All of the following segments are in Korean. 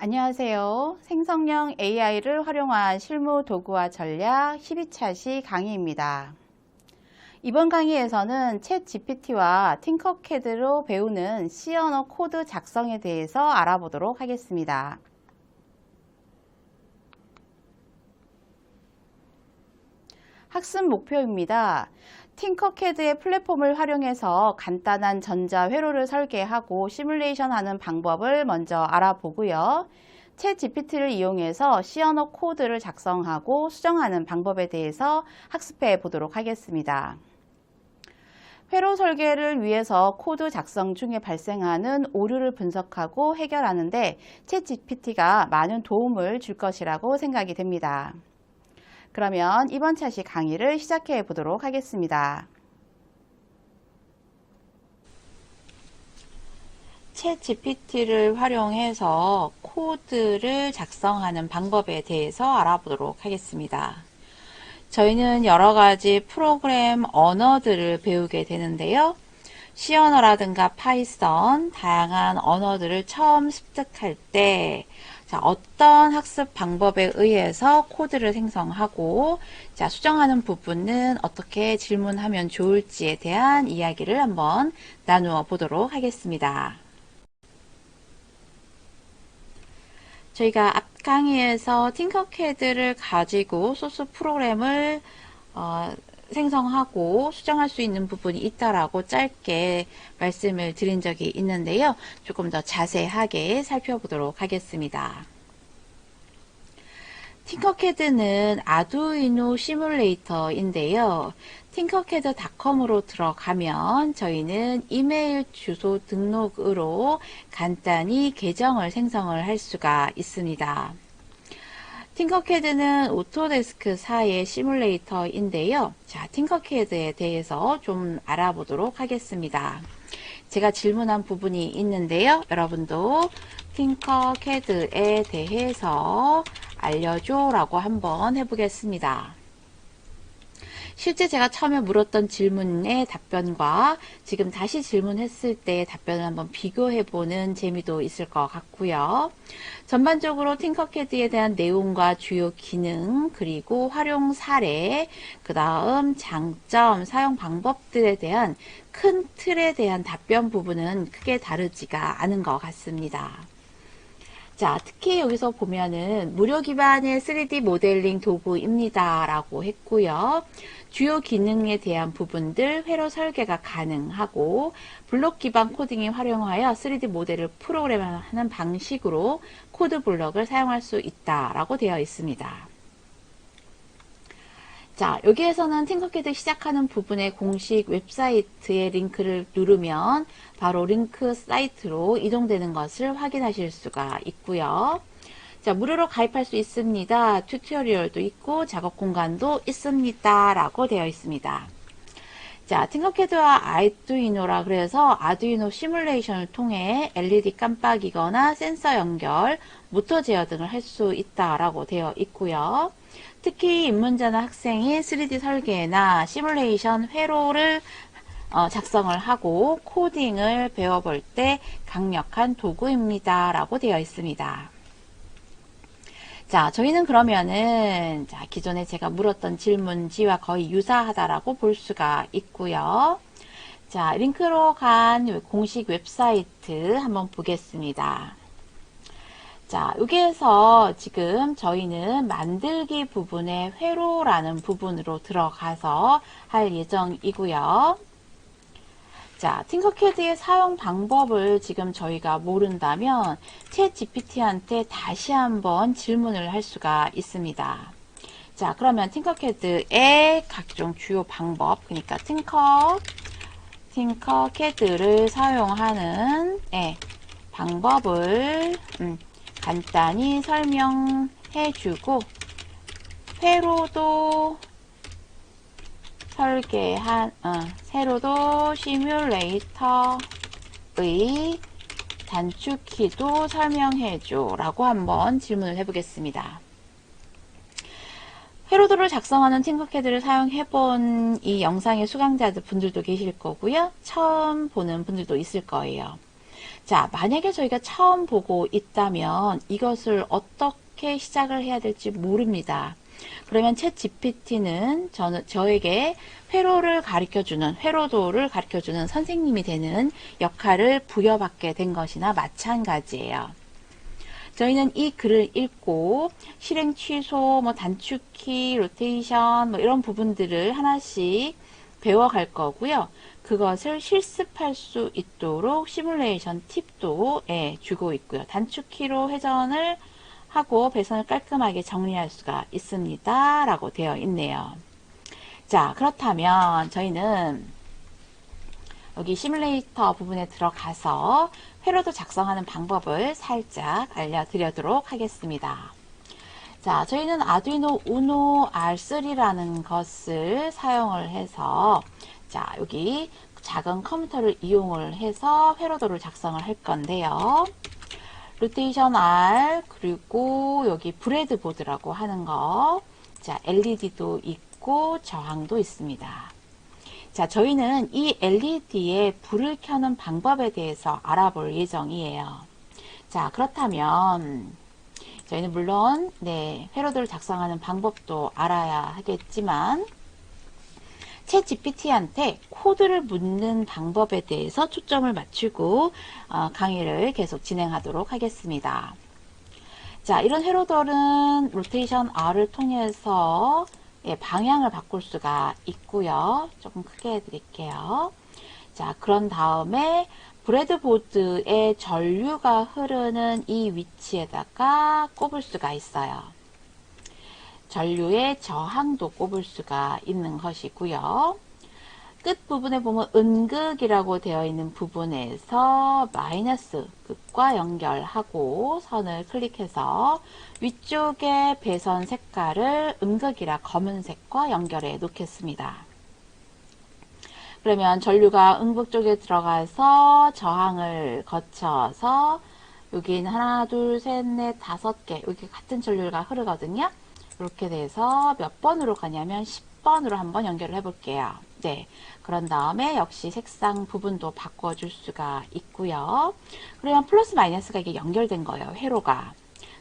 안녕하세요. 생성형 AI를 활용한 실무 도구와 전략 12차 시 강의입니다. 이번 강의에서는 챗 GPT와 팅커캐드로 배우는 C 언어 코드 작성에 대해서 알아보도록 하겠습니다. 학습 목표입니다. 팅커캐드의 플랫폼을 활용해서 간단한 전자 회로를 설계하고 시뮬레이션하는 방법을 먼저 알아보고요. 챗 GPT를 이용해서 C 언어 코드를 작성하고 수정하는 방법에 대해서 학습해 보도록 하겠습니다. 회로 설계를 위해서 코드 작성 중에 발생하는 오류를 분석하고 해결하는데 챗 GPT가 많은 도움을 줄 것이라고 생각이 됩니다. 그러면 이번 차시 강의를 시작해 보도록 하겠습니다. 챗 GPT를 활용해서 코드를 작성하는 방법에 대해서 알아보도록 하겠습니다. 저희는 여러 가지 프로그램 언어들을 배우게 되는데요. C 언어라든가 파이썬, 다양한 언어들을 처음 습득할 때 어떤 학습 방법에 의해서 코드를 생성하고 수정하는 부분은 어떻게 질문하면 좋을지에 대한 이야기를 한번 나누어 보도록 하겠습니다. 저희가 앞 강의에서 팅커캐드를 가지고 소스 프로그램을 생성하고 수정할 수 있는 부분이 있다라고 짧게 말씀을 드린 적이 있는데요. 조금 더 자세하게 살펴보도록 하겠습니다. 팅커캐드는 아두이노 시뮬레이터인데요. 팅커캐드.com으로 들어가면 저희는 이메일 주소 등록으로 간단히 계정을 생성을 할 수가 있습니다. 팅커캐드는 오토데스크사의 시뮬레이터인데요. 자, 팅커캐드에 대해서 좀 알아보도록 하겠습니다. 제가 질문한 부분이 있는데요. 여러분도 팅커캐드에 대해서 알려줘 라고 한번 해보겠습니다. 실제 제가 처음에 물었던 질문의 답변과 지금 다시 질문했을 때 답변을 한번 비교해보는 재미도 있을 것 같고요. 전반적으로 팅커캐드에 대한 내용과 주요 기능, 그리고 활용 사례, 그 다음 장점, 사용 방법들에 대한 큰 틀에 대한 답변 부분은 크게 다르지가 않은 것 같습니다. 자, 특히 여기서 보면은 무료 기반의 3D 모델링 도구입니다 라고 했고요. 주요 기능에 대한 부분들 회로 설계가 가능하고 블록 기반 코딩이 활용하여 3D 모델을 프로그램하는 방식으로 코드 블록을 사용할 수 있다라고 되어 있습니다. 자, 여기에서는 팅커캐드 시작하는 부분의 공식 웹사이트의 링크를 누르면 바로 링크 사이트로 이동되는 것을 확인하실 수가 있고요. 자, 무료로 가입할 수 있습니다. 튜토리얼도 있고 작업 공간도 있습니다. 라고 되어 있습니다. 자, 팅커캐드와 아두이노라 그래서 아두이노 시뮬레이션을 통해 LED 깜빡이거나 센서 연결, 모터 제어 등을 할 수 있다라고 되어 있고요. 특히 입문자나 학생이 3D 설계나 시뮬레이션 회로를 작성을 하고 코딩을 배워볼 때 강력한 도구입니다. 라고 되어 있습니다. 자, 저희는 그러면은 기존에 제가 물었던 질문지와 거의 유사하다라고 볼 수가 있고요. 자, 링크로 간 공식 웹사이트 한번 보겠습니다. 자, 여기에서 지금 저희는 만들기 부분의 회로라는 부분으로 들어가서 할 예정이고요. 자, 팅커캐드의 사용 방법을 지금 저희가 모른다면 챗 GPT한테 다시 한번 질문을 할 수가 있습니다. 자, 그러면 팅커캐드의 각종 주요 방법, 그러니까 팅커캐드를 사용하는 방법을 간단히 설명해주고 회로도 설계한 세로도 시뮬레이터의 단축키도 설명해줘 라고 한번 질문을 해보겠습니다. 회로도를 작성하는 팅커캐드를 사용해본 이 영상의 수강자들 분들도 계실 거고요. 처음 보는 분들도 있을 거예요. 자, 만약에 저희가 처음 보고 있다면 이것을 어떻게 시작을 해야 될지 모릅니다. 그러면 챗 GPT는 저에게 회로도를 가르쳐주는 선생님이 되는 역할을 부여받게 된 것이나 마찬가지예요. 저희는 이 글을 읽고 실행 취소, 단축키, 로테이션 이런 부분들을 하나씩 배워갈 거고요. 그것을 실습할 수 있도록 시뮬레이션 팁도 주고 있고요. 단축키로 회전을 하고 배선을 깔끔하게 정리할 수가 있습니다. 라고 되어 있네요. 자, 그렇다면 저희는 여기 시뮬레이터 부분에 들어가서 회로도 작성하는 방법을 살짝 알려드리도록 하겠습니다. 자, 저희는 아두이노 우노 R3라는 것을 사용을 해서 자, 여기 작은 컴퓨터를 이용을 해서 회로도를 작성을 할 건데요. 로테이션 R, 그리고 여기 브레드보드라고 하는 거, 자, LED도 있고 저항도 있습니다. 자, 저희는 이 LED에 불을 켜는 방법에 대해서 알아볼 예정이에요. 자, 그렇다면 저희는 물론 회로도를 작성하는 방법도 알아야 하겠지만 챗 GPT한테 코드를 묻는 방법에 대해서 초점을 맞추고 강의를 계속 진행하도록 하겠습니다. 자, 이런 회로도는 로테이션 R을 통해서 방향을 바꿀 수가 있고요. 조금 크게 해드릴게요. 자, 그런 다음에 브레드보드에 전류가 흐르는 이 위치에다가 꼽을 수가 있어요. 전류의 저항도 꼽을 수가 있는 것이고요. 끝부분에 보면 음극이라고 되어 있는 부분에서 마이너스 극과 연결하고 선을 클릭해서 위쪽에 배선 색깔을 음극이라 검은색과 연결해 놓겠습니다. 그러면 전류가 음극 쪽에 들어가서 저항을 거쳐서 여기는 하나, 둘, 셋, 넷, 5개 여기 같은 전류가 흐르거든요. 이렇게 돼서 몇 번으로 가냐면 10번으로 한번 연결을 해 볼게요. 네. 그런 다음에 역시 색상 부분도 바꿔줄 수가 있고요. 그러면 플러스 마이너스가 이게 연결된 거예요. 회로가.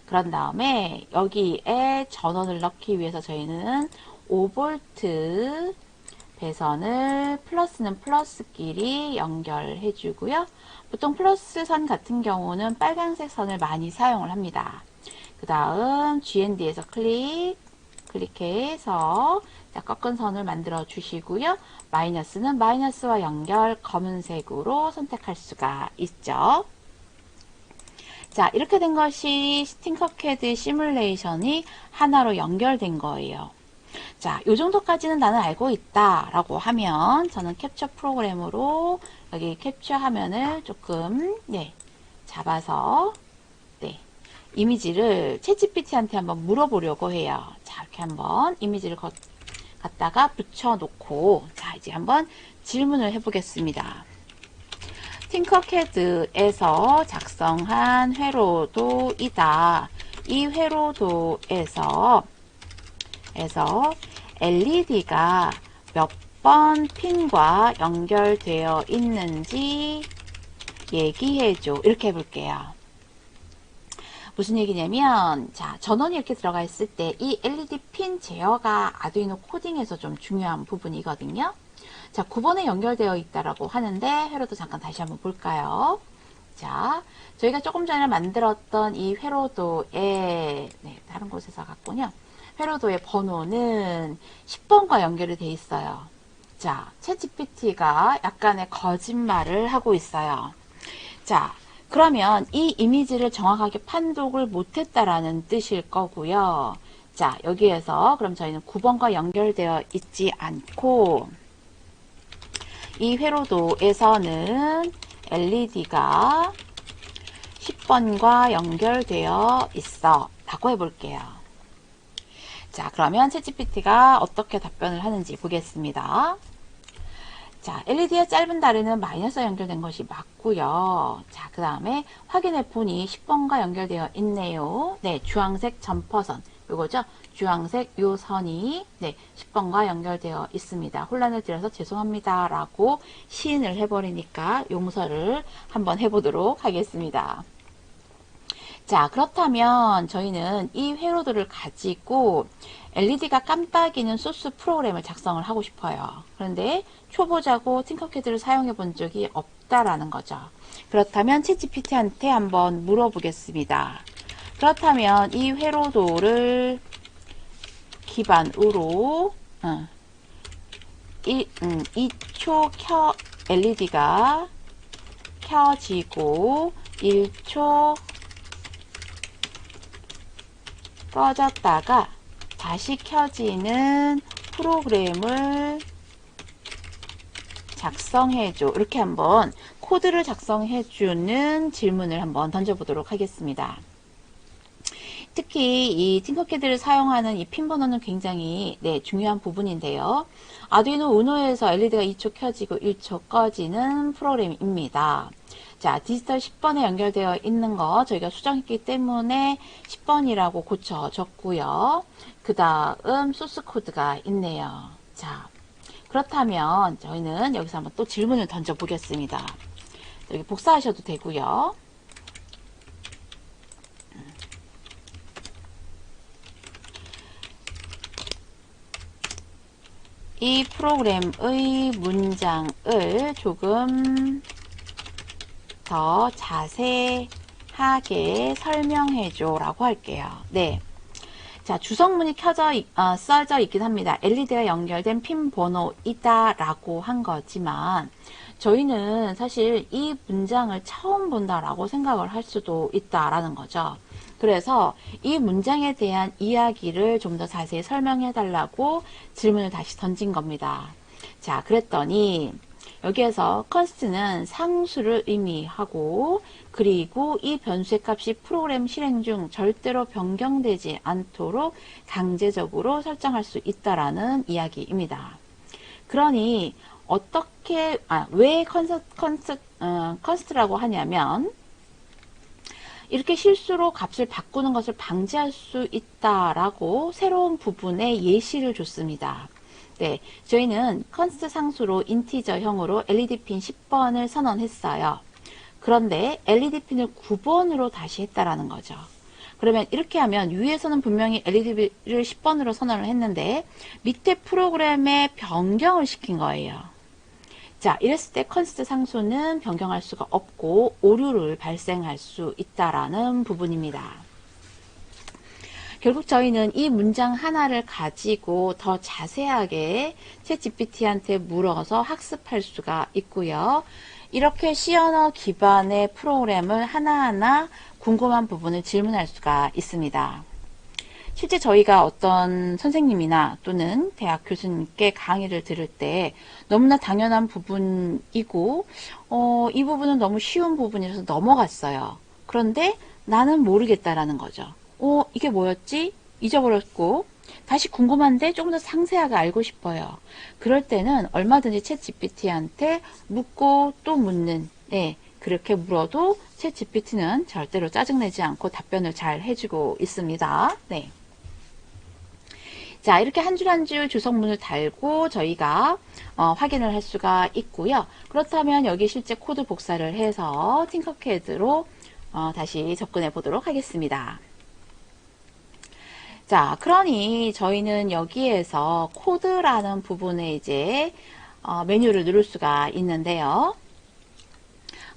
그런 다음에 여기에 전원을 넣기 위해서 저희는 5V 배선을 플러스는 플러스끼리 연결해 주고요. 보통 플러스 선 같은 경우는 빨간색 선을 많이 사용을 합니다. 그 다음 GND에서 클릭해서 꺾은 선을 만들어 주시고요. 마이너스는 마이너스와 연결 검은색으로 선택할 수가 있죠. 자, 이렇게 된 것이 팅커캐드 시뮬레이션이 하나로 연결된 거예요. 자, 요 정도까지는 나는 알고 있다 라고 하면 저는 캡처 프로그램으로 여기 캡처 화면을 조금 잡아서 이미지를 챗GPT한테 한번 물어보려고 해요. 자, 이렇게 한번 이미지를 갖다가 붙여놓고 자, 이제 한번 질문을 해보겠습니다. 팅커캐드에서 작성한 회로도이다. 이 회로도에서 LED가 몇 번 핀과 연결되어 있는지 얘기해줘. 이렇게 해볼게요. 무슨 얘기냐면, 자, 전원이 이렇게 들어가 있을 때 이 LED 핀 제어가 아두이노 코딩에서 좀 중요한 부분이거든요. 자, 9번에 연결되어 있다라고 하는데, 회로도 잠깐 다시 한번 볼까요? 자, 저희가 조금 전에 만들었던 이 회로도의, 다른 곳에서 갔군요. 회로도의 번호는 10번과 연결이 돼 있어요. 자, 챗GPT가 약간의 거짓말을 하고 있어요. 자, 그러면 이 이미지를 정확하게 판독을 못했다라는 뜻일 거고요. 자, 여기에서 그럼 저희는 9번과 연결되어 있지 않고 이 회로도에서는 LED가 10번과 연결되어 있어 라고 해볼게요. 자, 그러면 챗GPT가 어떻게 답변을 하는지 보겠습니다. 자, LED의 짧은 다리는 마이너스와 연결된 것이 맞고요. 자, 그 다음에 확인해 보니 10번과 연결되어 있네요. 네, 주황색 점퍼선 요거죠. 주황색 요 선이 10번과 연결되어 있습니다. 혼란을 드려서 죄송합니다 라고 시인을 해버리니까 용서를 한번 해보도록 하겠습니다. 자, 그렇다면 저희는 이 회로도를 가지고 LED가 깜빡이는 소스 프로그램을 작성을 하고 싶어요. 그런데 초보자고 팅커캐드를 사용해 본 적이 없다라는 거죠. 그렇다면 챗GPT한테 한번 물어보겠습니다. 그렇다면 이 회로도를 기반으로 2초 LED가 켜지고 1초 꺼졌다가 다시 켜지는 프로그램을 작성해줘. 이렇게 한번 코드를 작성해주는 질문을 한번 던져보도록 하겠습니다. 특히 이 팅커캐드를 사용하는 이 핀 번호는 굉장히 중요한 부분인데요. 아두이노 우노에서 LED가 2초 켜지고 1초 꺼지는 프로그램입니다. 자, 디지털 10번에 연결되어 있는 거 저희가 수정했기 때문에 10번이라고 고쳐줬고요. 그 다음 소스 코드가 있네요. 자, 그렇다면 저희는 여기서 한번 또 질문을 던져 보겠습니다. 여기 복사하셔도 되고요. 이 프로그램의 문장을 조금 더 자세하게 설명해줘 라고 할게요. 네. 자, 주성문이 써져 있긴 합니다. LED가 연결된 핀 번호이다 라고 한 거지만 저희는 사실 이 문장을 처음 본다라고 생각을 할 수도 있다라는 거죠. 그래서 이 문장에 대한 이야기를 좀 더 자세히 설명해 달라고 질문을 다시 던진 겁니다. 자, 그랬더니 여기에서 const는 상수를 의미하고 그리고 이 변수의 값이 프로그램 실행 중 절대로 변경되지 않도록 강제적으로 설정할 수 있다라는 이야기입니다. 그러니 왜 const라고 하냐면 이렇게 실수로 값을 바꾸는 것을 방지할 수 있다라고 새로운 부분에 예시를 줬습니다. 네, 저희는 const 상수로 인티저형으로 LED 핀 10번을 선언했어요. 그런데 LED 핀을 9번으로 다시 했다라는 거죠. 그러면 이렇게 하면 위에서는 분명히 LED를 10번으로 선언을 했는데 밑에 프로그램에 변경을 시킨 거예요. 자, 이랬을 때 const 상수는 변경할 수가 없고 오류를 발생할 수 있다라는 부분입니다. 결국 저희는 이 문장 하나를 가지고 더 자세하게 챗GPT한테 물어서 학습할 수가 있고요. 이렇게 C 언어 기반의 프로그램을 하나하나 궁금한 부분을 질문할 수가 있습니다. 실제 저희가 어떤 선생님이나 또는 대학 교수님께 강의를 들을 때 너무나 당연한 부분이고 이 부분은 너무 쉬운 부분이라서 넘어갔어요. 그런데 나는 모르겠다라는 거죠. 이게 뭐였지? 잊어버렸고 다시 궁금한데 조금 더 상세하게 알고 싶어요. 그럴 때는 얼마든지 챗GPT한테 묻고 또 묻는 그렇게 물어도 챗GPT는 절대로 짜증내지 않고 답변을 잘 해주고 있습니다. 네. 자, 이렇게 한 줄 한 줄 주성문을 달고 저희가 확인을 할 수가 있고요. 그렇다면 여기 실제 코드 복사를 해서 팅커캐드로 다시 접근해 보도록 하겠습니다. 자, 그러니 저희는 여기에서 코드라는 부분에 이제 메뉴를 누를 수가 있는데요.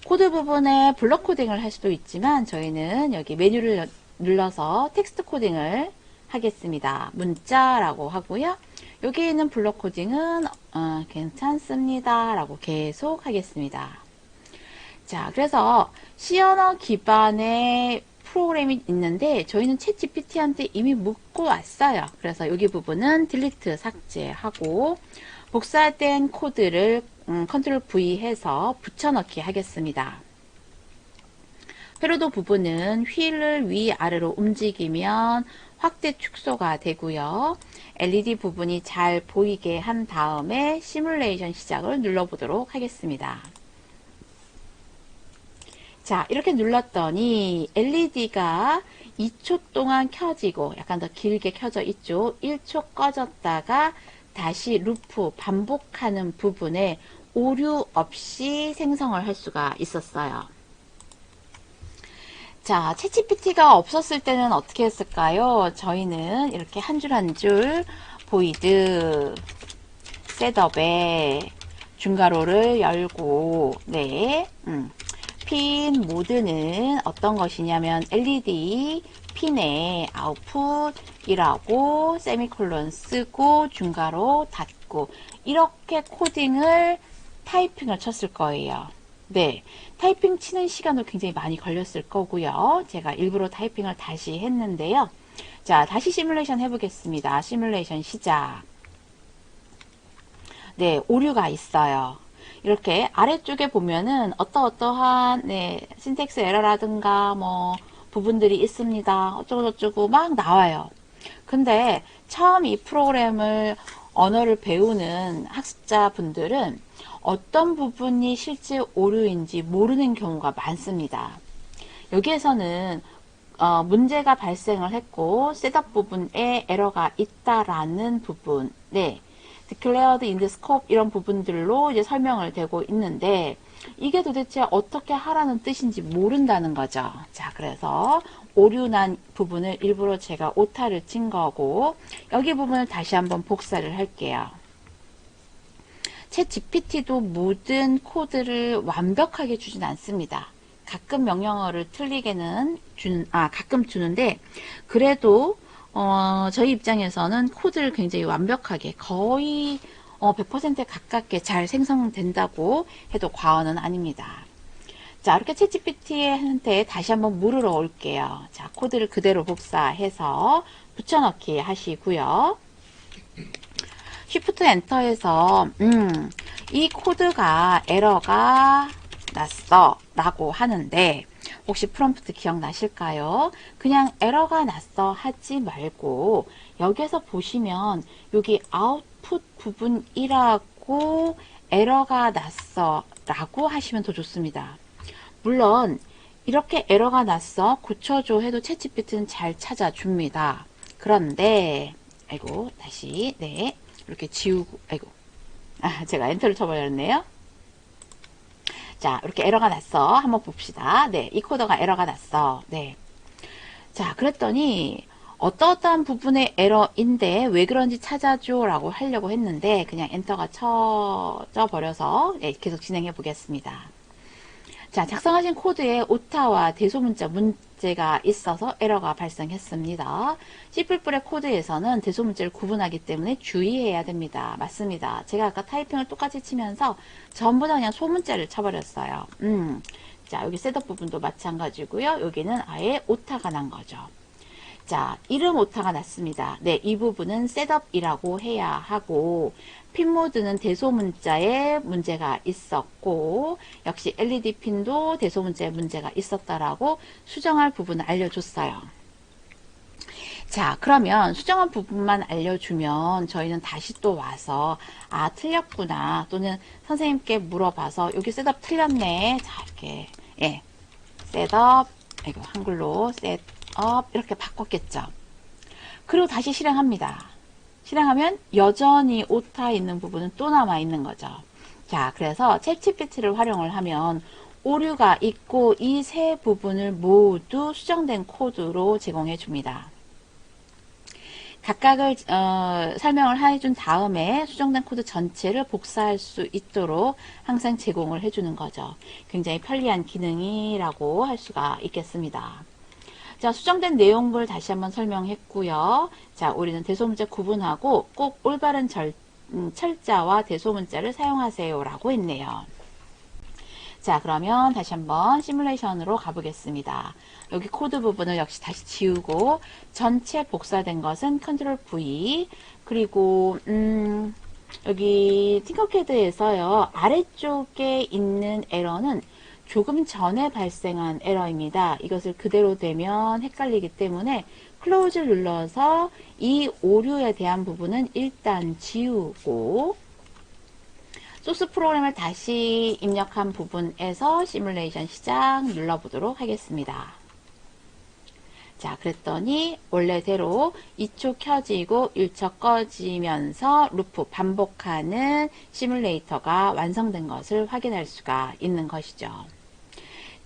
코드 부분에 블록 코딩을 할 수도 있지만 저희는 여기 메뉴를 눌러서 텍스트 코딩을 하겠습니다. 문자라고 하고요. 여기 있는 블록 코딩은 괜찮습니다 라고 계속 하겠습니다. 자, 그래서 C 언어 기반의 프로그램이 있는데 저희는 챗GPT한테 이미 묻고 왔어요. 그래서 여기 부분은 딜리트 삭제하고 복사된 코드를 컨트롤 V 해서 붙여넣기 하겠습니다. 회로도 부분은 휠을 위아래로 움직이면 확대 축소가 되고요. LED 부분이 잘 보이게 한 다음에 시뮬레이션 시작을 눌러보도록 하겠습니다. 자, 이렇게 눌렀더니 LED가 2초 동안 켜지고 약간 더 길게 켜져 있죠. 1초 꺼졌다가 다시 루프 반복하는 부분에 오류 없이 생성을 할 수가 있었어요. 자, 챗GPT가 없었을 때는 어떻게 했을까요? 저희는 이렇게 한 줄 한 줄 보이드 셋업에 중괄호를 열고, 네, 핀 모드는 어떤 것이냐면 LED 핀의 아웃풋이라고 세미콜론 쓰고 중괄호 닫고 이렇게 코딩을 타이핑을 쳤을 거예요. 네, 타이핑 치는 시간도 굉장히 많이 걸렸을 거고요. 제가 일부러 타이핑을 다시 했는데요. 자, 다시 시뮬레이션 해보겠습니다. 시뮬레이션 시작. 네, 오류가 있어요. 이렇게 아래쪽에 보면은 어떠어떠한 네, 신텍스 에러라든가 뭐 부분들이 있습니다. 어쩌고저쩌고 막 나와요. 근데 처음 이 프로그램을 언어를 배우는 학습자분들은 어떤 부분이 실제 오류인지 모르는 경우가 많습니다. 여기에서는 문제가 발생을 했고 셋업 부분에 에러가 있다라는 부분, 네, declared in the scope 이런 부분들로 이제 설명을 되고 있는데 이게 도대체 어떻게 하라는 뜻인지 모른다는 거죠. 자, 그래서 오류난 부분을 일부러 제가 오타를 친 거고 여기 부분을 다시 한번 복사를 할게요. 챗 GPT도 모든 코드를 완벽하게 주진 않습니다. 가끔 명령어를 틀리게는 가끔 주는데 그래도 저희 입장에서는 코드를 굉장히 완벽하게 거의 100% 가깝게 잘 생성된다고 해도 과언은 아닙니다. 자, 이렇게 챗GPT한테 다시 한번 물으러 올게요. 자, 코드를 그대로 복사해서 붙여넣기 하시고요. Shift 엔터에서 이 코드가 에러가 났어 라고 하는데 혹시 프롬프트 기억나실까요? 그냥 에러가 났어 하지 말고 여기에서 보시면 여기 아웃풋 부분이라고 에러가 났어 라고 하시면 더 좋습니다. 물론 이렇게 에러가 났어 고쳐줘 해도 챗GPT는 잘 찾아줍니다. 그런데 아이고 다시 네 이렇게 지우고 아이고 제가 엔터를 쳐버렸네요. 자, 이렇게 에러가 났어. 한번 봅시다. 네, 이 코드가 에러가 났어. 네. 자, 그랬더니 어떠어떠한 부분의 에러인데 왜 그런지 찾아줘 라고 하려고 했는데 그냥 엔터가 쳐져 버려서 네, 계속 진행해 보겠습니다. 자, 작성하신 코드에 오타와 대소문자 문제가 있어서 에러가 발생했습니다. C++ 코드에서는 대소문자를 구분하기 때문에 주의해야 됩니다. 맞습니다. 제가 아까 타이핑을 똑같이 치면서 전부 다 그냥 소문자를 쳐버렸어요. 자, 여기 셋업 부분도 마찬가지고요. 여기는 아예 오타가 난 거죠. 자, 이름 오타가 났습니다. 네, 이 부분은 셋업이라고 해야 하고 핀 모드는 대소문자에 문제가 있었고 역시 LED 핀도 대소문자에 문제가 있었다라고 수정할 부분을 알려줬어요. 자, 그러면 수정한 부분만 알려주면 저희는 다시 또 와서 틀렸구나 또는 선생님께 물어봐서 여기 셋업 틀렸네. 자, 이렇게 예, 셋업 이거 한글로 셋업 이렇게 바꿨겠죠. 그리고 다시 실행합니다. 실행하면 여전히 오타 있는 부분은 또 남아 있는 거죠. 자, 그래서 챗GPT를 활용을 하면 오류가 있고 이 세 부분을 모두 수정된 코드로 제공해 줍니다. 각각을 설명을 해준 다음에 수정된 코드 전체를 복사할 수 있도록 항상 제공을 해주는 거죠. 굉장히 편리한 기능이라고 할 수가 있겠습니다. 자, 수정된 내용을 다시 한번 설명했고요. 자, 우리는 대소문자 구분하고 꼭 올바른 철자와 대소문자를 사용하세요 라고 했네요. 자, 그러면 다시 한번 시뮬레이션으로 가보겠습니다. 여기 코드 부분을 역시 다시 지우고 전체 복사된 것은 컨트롤 V 그리고 여기 팅커캐드에서요 아래쪽에 있는 에러는 조금 전에 발생한 에러입니다. 이것을 그대로 되면 헷갈리기 때문에 클로즈를 눌러서 이 오류에 대한 부분은 일단 지우고 소스 프로그램을 다시 입력한 부분에서 시뮬레이션 시작 눌러보도록 하겠습니다. 자, 그랬더니 원래대로 2초 켜지고 1초 꺼지면서 루프 반복하는 시뮬레이터가 완성된 것을 확인할 수가 있는 것이죠.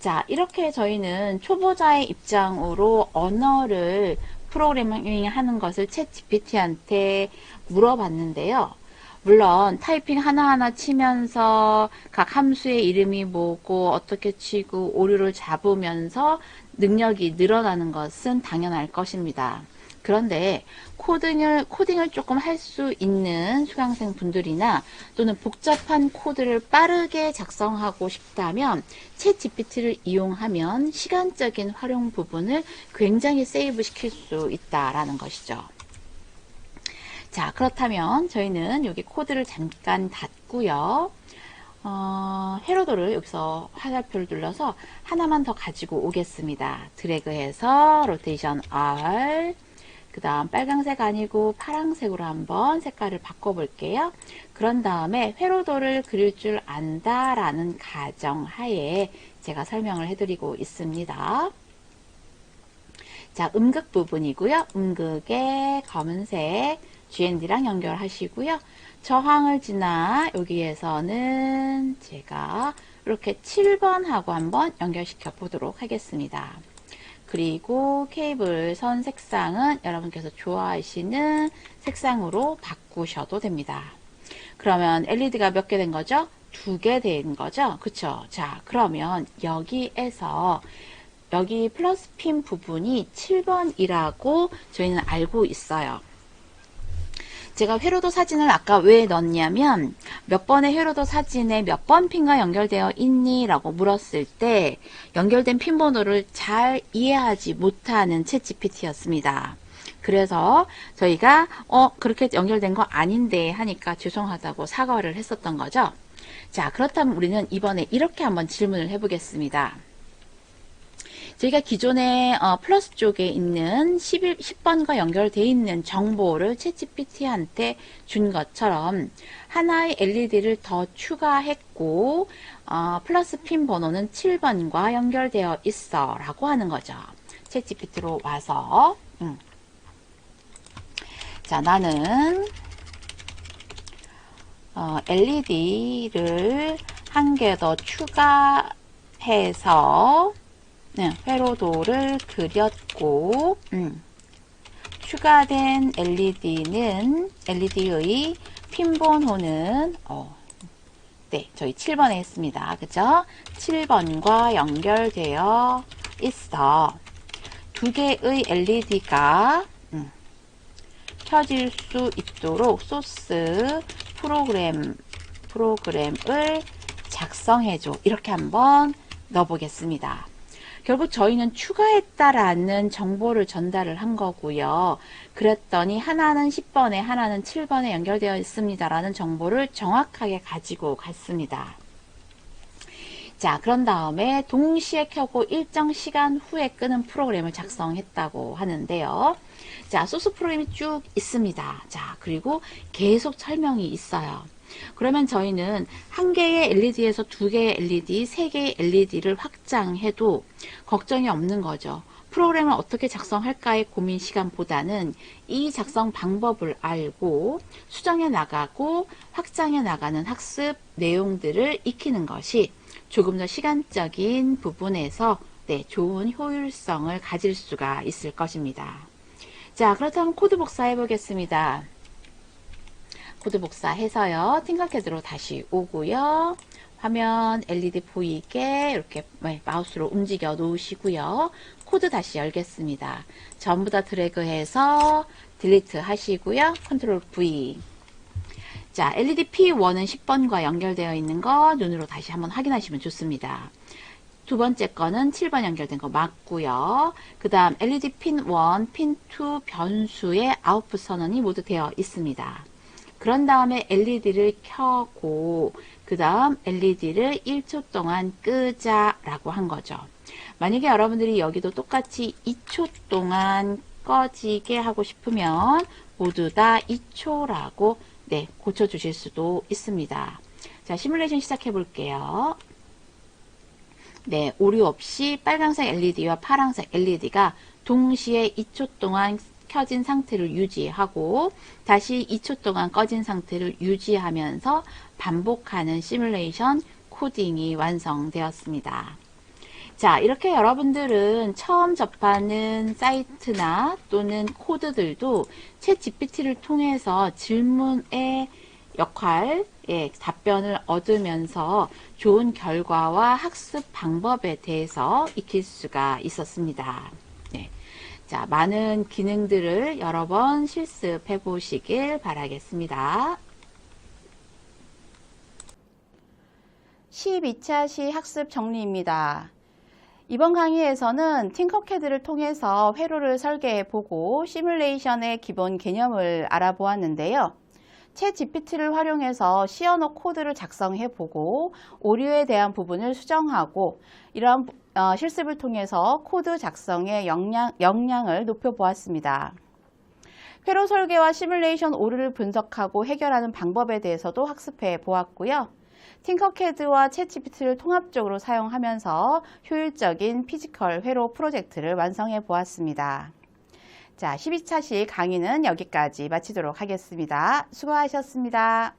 자, 이렇게 저희는 초보자의 입장으로 언어를 프로그래밍 하는 것을 챗 GPT한테 물어봤는데요. 물론 타이핑 하나하나 치면서 각 함수의 이름이 뭐고 어떻게 치고 오류를 잡으면서 능력이 늘어나는 것은 당연할 것입니다. 그런데 코딩을 조금 할 수 있는 수강생 분들이나 또는 복잡한 코드를 빠르게 작성하고 싶다면 챗 GPT를 이용하면 시간적인 활용 부분을 굉장히 세이브 시킬 수 있다라는 것이죠. 자, 그렇다면 저희는 여기 코드를 잠깐 닫고요. 헤로도를 여기서 화살표를 눌러서 하나만 더 가지고 오겠습니다. 드래그해서 로테이션 R, 그 다음 빨강색 아니고 파랑색으로 한번 색깔을 바꿔볼게요. 그런 다음에 회로도를 그릴 줄 안다라는 가정하에 제가 설명을 해드리고 있습니다. 자, 음극 부분이고요. 음극의 검은색 GND랑 연결하시고요. 저항을 지나 여기에서는 제가 이렇게 7번하고 한번 연결시켜 보도록 하겠습니다. 그리고 케이블 선 색상은 여러분께서 좋아하시는 색상으로 바꾸셔도 됩니다. 그러면 LED가 몇 개 된 거죠? 2개 된 거죠? 그쵸? 자, 그러면 여기에서 여기 플러스 핀 부분이 7번이라고 저희는 알고 있어요. 제가 회로도 사진을 아까 왜 넣었냐면 몇 번의 회로도 사진에 몇 번 핀과 연결되어 있니? 라고 물었을 때 연결된 핀 번호를 잘 이해하지 못하는 챗 GPT였습니다. 그래서 저희가 그렇게 연결된 거 아닌데 하니까 죄송하다고 사과를 했었던 거죠. 자, 그렇다면 우리는 이번에 이렇게 한번 질문을 해보겠습니다. 저희가 기존에 플러스 쪽에 있는 10번과 연결되어 있는 정보를 챗GPT한테 준 것처럼 하나의 LED를 더 추가했고 플러스 핀 번호는 7번과 연결되어 있어 라고 하는 거죠. 챗GPT로 와서 자, 나는 LED를 한 개 더 추가해서 회로도를 그렸고 추가된 LED의 핀 번호는 네, 저희 7번에 했습니다. 그죠? 7번과 연결되어 있어. 2개의 LED가 켜질 수 있도록 소스 프로그램을 작성해줘. 이렇게 한번 넣어보겠습니다. 결국 저희는 추가했다라는 정보를 전달을 한 거고요. 그랬더니 하나는 10번에 하나는 7번에 연결되어 있습니다라는 정보를 정확하게 가지고 갔습니다. 자, 그런 다음에 동시에 켜고 일정 시간 후에 끄는 프로그램을 작성했다고 하는데요. 자, 소스 프로그램이 쭉 있습니다. 자, 그리고 계속 설명이 있어요. 그러면 저희는 한 개의 LED에서 2개의 LED, 3개의 LED를 확장해도 걱정이 없는 거죠. 프로그램을 어떻게 작성할까의 고민 시간보다는 이 작성 방법을 알고 수정해 나가고 확장해 나가는 학습 내용들을 익히는 것이 조금 더 시간적인 부분에서 좋은 효율성을 가질 수가 있을 것입니다. 자, 그렇다면 코드 복사해 보겠습니다. 코드 복사해서요. 팅커캐드로 다시 오고요. 화면 LED 보이게 이렇게 마우스로 움직여 놓으시고요. 코드 다시 열겠습니다. 전부 다 드래그해서 딜리트 하시고요. 컨트롤 V. 자, LED P1은 10번과 연결되어 있는 거 눈으로 다시 한번 확인하시면 좋습니다. 두 번째 거는 7번 연결된 거 맞고요. 그 다음 LED 핀 1, 핀 2 변수의 아웃풋 선언이 모두 되어 있습니다. 그런 다음에 LED를 켜고 그 다음 LED를 1초 동안 끄자 라고 한 거죠. 만약에 여러분들이 여기도 똑같이 2초 동안 꺼지게 하고 싶으면 모두 다 2초라고 고쳐주실 수도 있습니다. 자, 시뮬레이션 시작해 볼게요. 네, 오류 없이 빨간색 LED와 파란색 LED가 동시에 2초 동안 켜진 상태를 유지하고 다시 2초 동안 꺼진 상태를 유지하면서 반복하는 시뮬레이션 코딩이 완성되었습니다. 자, 이렇게 여러분들은 처음 접하는 사이트나 또는 코드들도 챗 GPT를 통해서 질문의 역할에 답변을 얻으면서 좋은 결과와 학습 방법에 대해서 익힐 수가 있었습니다. 네. 자, 많은 기능들을 여러 번 실습해 보시길 바라겠습니다. 12차 시 학습 정리입니다. 이번 강의에서는 팅커캐드를 통해서 회로를 설계해 보고 시뮬레이션의 기본 개념을 알아보았는데요. 챗 GPT를 활용해서 C 언어 코드를 작성해 보고 오류에 대한 부분을 수정하고 이러한 실습을 통해서 코드 작성의 역량을 높여 보았습니다. 회로 설계와 시뮬레이션 오류를 분석하고 해결하는 방법에 대해서도 학습해 보았고요. 팅커캐드와 챗 GPT를 통합적으로 사용하면서 효율적인 피지컬 회로 프로젝트를 완성해 보았습니다. 자, 12차식 강의는 여기까지 마치도록 하겠습니다. 수고하셨습니다.